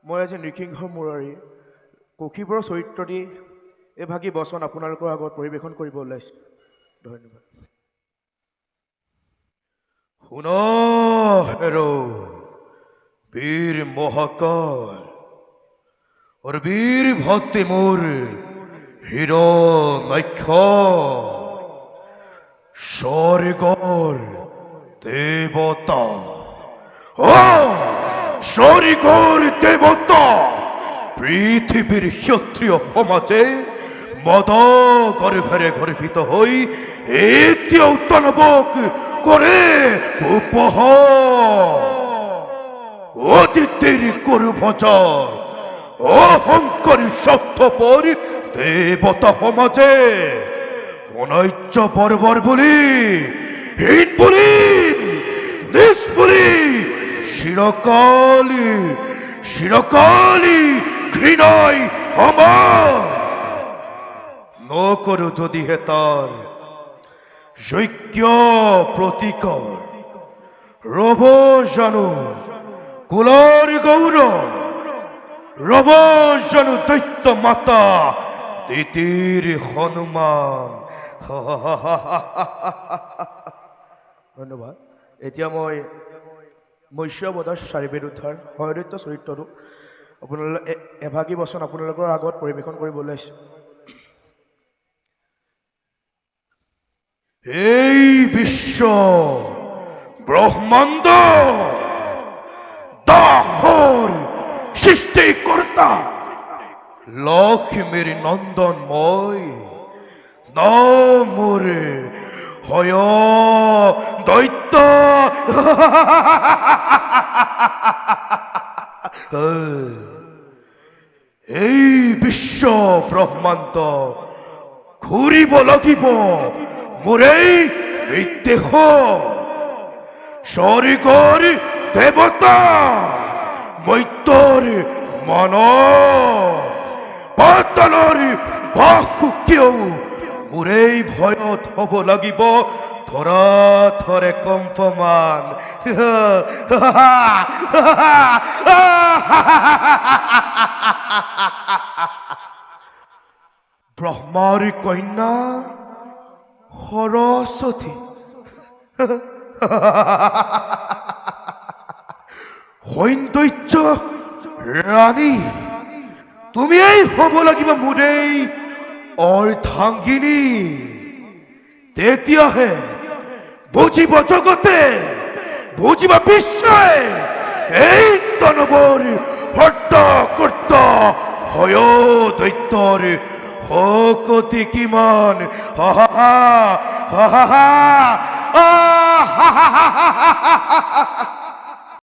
মই আজি নৃসিংহ মুৰাৰী কৌশিবৰ চৰিত্ৰ দি এভাগী বচন আপোনালোকৰ আগত পৰিৱেশন কৰিব ওলাইছোঁ। ধন্যবাদ। শুনা হেৰো বীৰ মহাকাল और वीर भक्ति मोर हिरो नक्ष स्वर्गर देवता स्वर्गर देवता पृथिवीर क्षत्रिय समाजे मद गर्भरे गर्भित हई एत्य उत्तनबक करे उपहार অতীতের করু ভজন অহংকারী স্বার্থপর দেবতা সমাজে অনৈক্য বর্বর বলি হীন বলি নিজ বলি চিরকালী চিরকালী ঘৃণায় আমার নকরু যদি হেতার যজ্ঞ প্রতিকর রব জানু কুলার গৌরব রব জানু দৈত্য মাতা তিতির হনুমান। ধন্যবাদ। এতিয়া মই মৎস্যবধৰ চাৰিবেদ উদ্ধাৰ হয়দৈত্য চৰিত্ৰটো আপোনালোক এভাগী বচন আপোনালোকৰ আগত পৰিৱেশন কৰিব ওলাইছোঁ। এই বিশ্ব ব্ৰহ্মাণ্ড দাহর সৃষ্টিকর্তা লক্ষ্মীর নন্দনময় নমরে হয় দৈত্য এই বিশ্ব ব্রহ্মাণ্ড ঘূৰিব লাগিব মোৰেই এই দেহ স্বৰ্গৰ দেবতা মৈত্যৰ মান পাতালৰ বাহু কিয় মোৰেই ভয়ত হ'ব লাগিব ধৰা ধৰে কম্পমান। ব্ৰহ্মাৰ কন্যা সৰস্বতী সৌন্দৰ্য ৰাণী তুমিয়েই হ'ব লাগিব মোৰেই অৰ্ধাংগিনী। তেতিয়াহে বুজিব জগতে বুজিব বিশ্বই এই দানৱৰ হৰ্তাকৰ্তা হয় দৈত্যৰ শক্তি কিমান। হা হা হা হা হা হা হা হা হা হা।